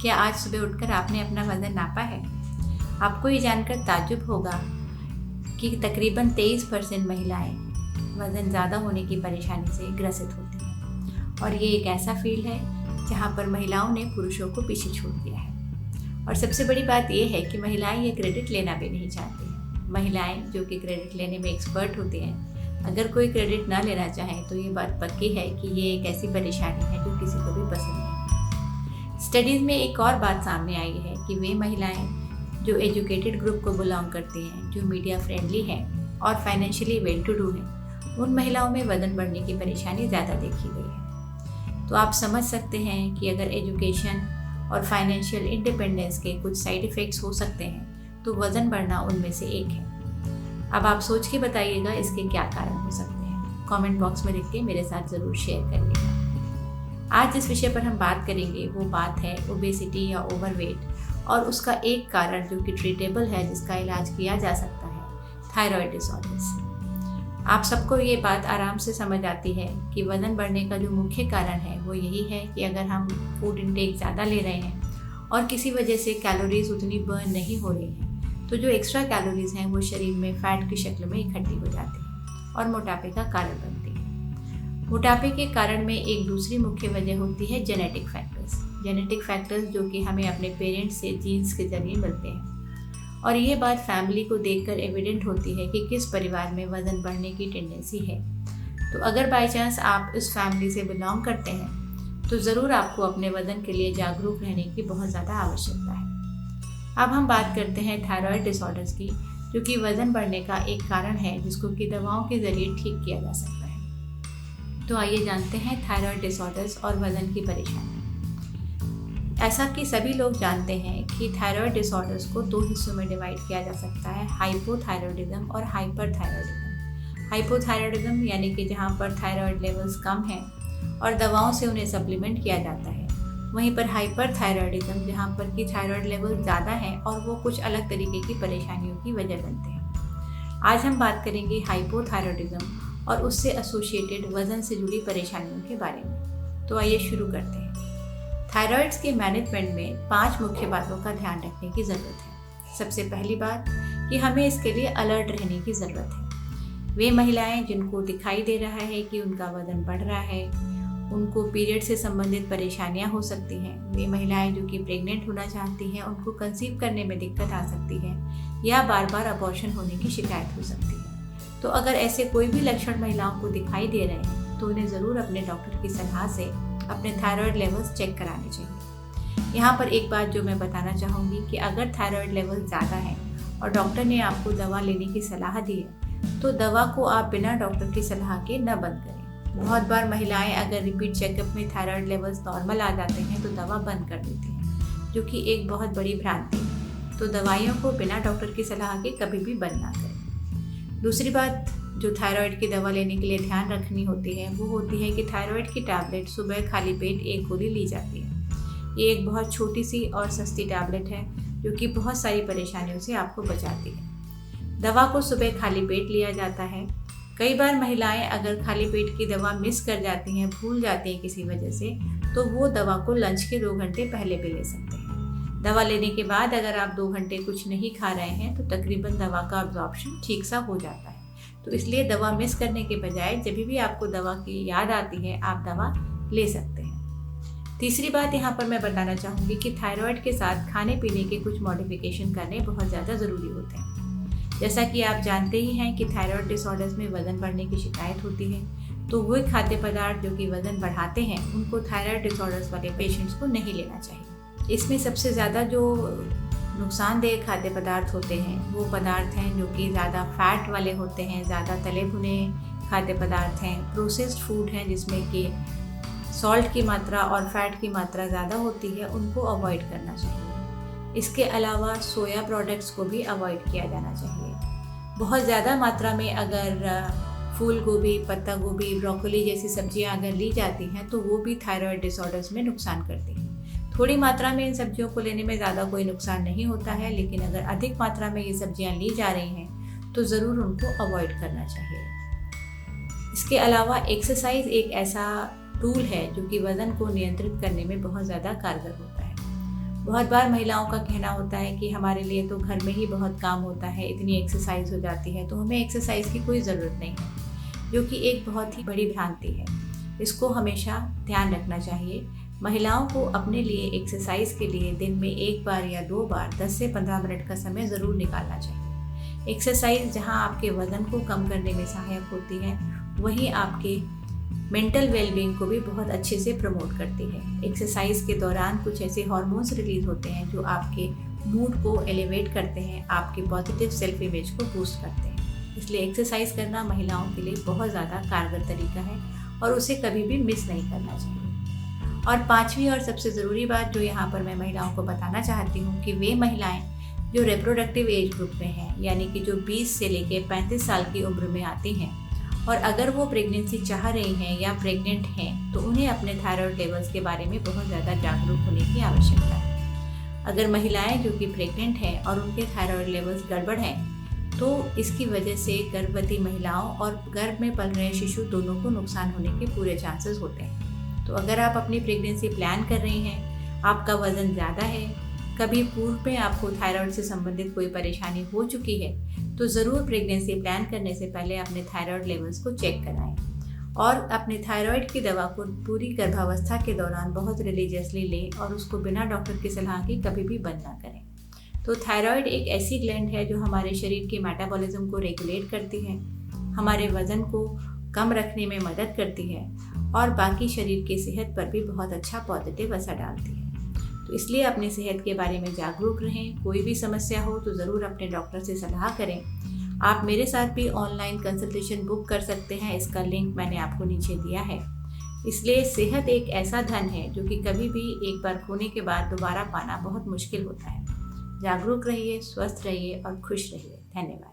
क्या आज सुबह उठकर आपने अपना वजन नापा है? आपको ये जानकर ताज्जुब होगा कि तकरीबन 23% महिलाएं वजन ज़्यादा होने की परेशानी से ग्रसित होती हैं और ये एक ऐसा फील्ड है जहाँ पर महिलाओं ने पुरुषों को पीछे छोड़ दिया है। और सबसे बड़ी बात ये है कि महिलाएं ये क्रेडिट लेना भी नहीं चाहती हैं। महिलाएं जो कि क्रेडिट लेने में एक्सपर्ट होती हैं, अगर कोई क्रेडिट ना लेना चाहे तो ये बात पक्की है कि ये एक ऐसी परेशानी है जो किसी को भी पसंद नहीं। स्टडीज़ में एक और बात सामने आई है कि वे महिलाएं जो एजुकेटेड ग्रुप को बिलोंग करती हैं, जो मीडिया फ्रेंडली हैं और फाइनेंशियली वेल टू डू हैं, उन महिलाओं में वजन बढ़ने की परेशानी ज़्यादा देखी गई है। तो आप समझ सकते हैं कि अगर एजुकेशन और फाइनेंशियल इंडिपेंडेंस के कुछ साइड इफ़ेक्ट्स हो सकते हैं तो वज़न बढ़ना उनमें से एक है। अब आप सोच के बताइएगा इसके क्या कारण हो सकते हैं। कमेंट बॉक्स में लिख के मेरे साथ ज़रूर शेयर करिएगा। आज जिस विषय पर हम बात करेंगे वो बात है ओबेसिटी या ओवरवेट और उसका एक कारण जो कि ट्रीटेबल है, जिसका इलाज किया जा सकता है, थायराइड डिसऑर्डर्स। आप सबको ये बात आराम से समझ आती है कि वज़न बढ़ने का जो मुख्य कारण है वो यही है कि अगर हम फूड इंटेक ज़्यादा ले रहे हैं और किसी वजह से कैलोरीज उतनी बर्न नहीं हो रही हैं, तो जो एक्स्ट्रा कैलोरीज हैं वो शरीर में फैट की शक्ल में इकट्ठी हो जाती हैं और मोटापे का कारण बनती है। मोटापे के कारण में एक दूसरी मुख्य वजह होती है जेनेटिक फैक्टर्स जो कि हमें अपने पेरेंट्स से जीन्स के जरिए मिलते हैं। और ये बात फैमिली को देखकर एविडेंट होती है कि किस परिवार में वज़न बढ़ने की टेंडेंसी है। तो अगर बाय चांस आप इस फैमिली से बिलोंग करते हैं तो ज़रूर आपको अपने वज़न के लिए जागरूक रहने की बहुत ज़्यादा आवश्यकता है। अब हम बात करते हैं थायराइड डिसऑर्डर्स की, जो कि वज़न बढ़ने का एक कारण है जिसको कि दवाओं के ज़रिए ठीक किया जा सकता है। तो आइए जानते हैं थायराइड डिसऑर्डर्स और वज़न की परेशानी। ऐसा कि सभी लोग जानते हैं कि थायराइड डिसऑर्डर्स को 2 हिस्सों में डिवाइड किया जा सकता है, हाइपोथायरॉयडिज्म और हाइपरथायरॉयडिज्म। हाइपोथायरॉयडिज्म यानी कि जहाँ पर थायराइड लेवल्स कम हैं और दवाओं से उन्हें सप्लीमेंट किया जाता है। वहीं पर हाइपरथायरॉयडिज्म जहाँ पर कि थायराइड लेवल ज़्यादा है और वो कुछ अलग तरीके की परेशानियों की वजह बनते हैं। आज हम बात करेंगे हाइपोथायरॉयडिज्म और उससे एसोसिएटेड वज़न से जुड़ी परेशानियों के बारे में। तो आइए शुरू करते हैं। थायराइड्स के मैनेजमेंट में 5 मुख्य बातों का ध्यान रखने की ज़रूरत है। सबसे पहली बात कि हमें इसके लिए अलर्ट रहने की ज़रूरत है। वे महिलाएं जिनको दिखाई दे रहा है कि उनका वज़न बढ़ रहा है, उनको पीरियड से संबंधित परेशानियां हो सकती हैं, वे महिलाएं जो कि प्रेग्नेंट होना चाहती हैं, उनको कंसीव करने में दिक्कत आ सकती है या बार बार अबॉर्शन होने की शिकायत हो सकती है। तो अगर ऐसे कोई भी लक्षण महिलाओं को दिखाई दे रहे हैं तो उन्हें ज़रूर अपने डॉक्टर की सलाह से अपने थायराइड लेवल्स चेक कराने चाहिए। यहाँ पर एक बात जो मैं बताना चाहूँगी कि अगर थायराइड लेवल ज़्यादा है और डॉक्टर ने आपको दवा लेने की सलाह दी है तो दवा को आप बिना डॉक्टर की सलाह के न बंद करें। बहुत बार महिलाएं अगर रिपीट चेकअप में थायराइड लेवल्स नॉर्मल आ जाते हैं तो दवा बंद कर देती हैं, जो कि एक बहुत बड़ी भ्रांति है। तो दवाइयों को बिना डॉक्टर की सलाह के कभी भी बंद ना करें। दूसरी बात जो थायराइड की दवा लेने के लिए ध्यान रखनी होती है वो होती है कि थायराइड की टैबलेट सुबह खाली पेट 1 गोली ली जाती है। ये एक बहुत छोटी सी और सस्ती टैबलेट है जो कि बहुत सारी परेशानियों से आपको बचाती है। दवा को सुबह खाली पेट लिया जाता है। कई बार महिलाएं अगर खाली पेट की दवा मिस कर जाती हैं, भूल जाती हैं किसी वजह से, तो वो दवा को लंच के 2 घंटे पहले भी ले सकते हैं। दवा लेने के बाद अगर आप 2 घंटे कुछ नहीं खा रहे हैं तो तकरीबन दवा का अब्जॉर्प्शन ठीक सा हो जाता है। तो इसलिए दवा मिस करने के बजाय जब भी आपको दवा की याद आती है आप दवा ले सकते हैं। तीसरी बात यहाँ पर मैं बताना चाहूँगी कि थायराइड के साथ खाने पीने के कुछ मॉडिफिकेशन करने बहुत ज़्यादा ज़रूरी होते हैं। जैसा कि आप जानते ही हैं कि थायराइड डिसऑर्डर्स में वज़न बढ़ने की शिकायत होती है, तो वो खाद्य पदार्थ जो कि वज़न बढ़ाते हैं उनको थायराइड डिसऑर्डर्स वाले पेशेंट्स को नहीं लेना चाहिए। इसमें सबसे ज़्यादा जो नुकसानदेह खाद्य पदार्थ होते हैं वो पदार्थ हैं जो कि ज़्यादा फैट वाले होते हैं, ज़्यादा तले भुने खाद्य पदार्थ हैं, प्रोसेस्ड फूड हैं जिसमें कि सॉल्ट की मात्रा और फैट की मात्रा ज़्यादा होती है, उनको अवॉइड करना चाहिए। इसके अलावा सोया प्रोडक्ट्स को भी अवॉइड किया जाना चाहिए। बहुत ज़्यादा मात्रा में अगर फूल गोभी, पत्ता गोभी, ब्रोकोली जैसी सब्जियां अगर ली जाती हैं तो वो भी थायराइड डिसऑर्डर्स में नुकसान करती हैं। थोड़ी मात्रा में इन सब्जियों को लेने में ज़्यादा कोई नुकसान नहीं होता है, लेकिन अगर अधिक मात्रा में ये सब्जियां ली जा रही हैं तो ज़रूर उनको अवॉइड करना चाहिए। इसके अलावा एक्सरसाइज एक ऐसा टूल है जो कि वज़न को नियंत्रित करने में बहुत ज़्यादा कारगर होता है। बहुत बार महिलाओं का कहना होता है कि हमारे लिए तो घर में ही बहुत काम होता है, इतनी एक्सरसाइज हो जाती है, तो हमें एक्सरसाइज की कोई ज़रूरत नहीं है, जो कि एक बहुत ही बड़ी भ्रांति है। इसको हमेशा ध्यान रखना चाहिए। महिलाओं को अपने लिए एक्सरसाइज के लिए दिन में 1 बार या 2 बार 10 से 15 मिनट का समय ज़रूर निकालना चाहिए। एक्सरसाइज जहां आपके वज़न को कम करने में सहायक होती है, वहीं आपके मेंटल वेलबींग को भी बहुत अच्छे से प्रमोट करती है। एक्सरसाइज के दौरान कुछ ऐसे हार्मोन्स रिलीज होते हैं जो आपके मूड को एलिवेट करते हैं, आपके पॉजिटिव सेल्फ इमेज को बूस्ट करते हैं। इसलिए एक्सरसाइज करना महिलाओं के लिए बहुत ज़्यादा कारगर तरीका है और उसे कभी भी मिस नहीं करना चाहिए। और 5वीं और सबसे ज़रूरी बात जो यहाँ पर मैं महिलाओं को बताना चाहती हूँ कि वे महिलाएं जो रिप्रोडक्टिव एज ग्रुप में हैं, यानी कि जो 20 से लेकर 35 साल की उम्र में आती हैं, और अगर वो प्रेगनेंसी चाह रही हैं या प्रेग्नेंट हैं, तो उन्हें अपने थायराइड लेवल्स के बारे में बहुत ज़्यादा जागरूक होने की आवश्यकता है। अगर महिलाएं जो कि प्रेग्नेंट हैं और उनके थायराइड लेवल्स गड़बड़ हैं, तो इसकी वजह से गर्भवती महिलाओं और गर्भ में पल रहे शिशु दोनों को नुकसान होने के पूरे चांसेस होते हैं। तो अगर आप अपनी प्रेगनेंसी प्लान कर रही हैं, आपका वज़न ज़्यादा है, कभी पूर्व में आपको थायराइड से संबंधित कोई परेशानी हो चुकी है, तो ज़रूर प्रेगनेंसी प्लान करने से पहले अपने थायराइड लेवल्स को चेक कराएं और अपने थायराइड की दवा को पूरी गर्भावस्था के दौरान बहुत रिलीजियसली लें और उसको बिना डॉक्टर की सलाह के कभी भी बंद ना करें। तो थायराइड एक ऐसी ग्लैंड है जो हमारे शरीर के मेटाबॉलिज्म को रेगुलेट करती है, हमारे वज़न को कम रखने में मदद करती है और बाकी शरीर की सेहत पर भी बहुत अच्छा पॉजिटिव असर डालती है। तो इसलिए अपनी सेहत के बारे में जागरूक रहें। कोई भी समस्या हो तो ज़रूर अपने डॉक्टर से सलाह करें। आप मेरे साथ भी ऑनलाइन कंसल्टेशन बुक कर सकते हैं, इसका लिंक मैंने आपको नीचे दिया है। इसलिए सेहत एक ऐसा धन है जो कि कभी भी एक बार खोने के बाद दोबारा पाना बहुत मुश्किल होता है। जागरूक रहिए, स्वस्थ रहिए और खुश रहिए। धन्यवाद।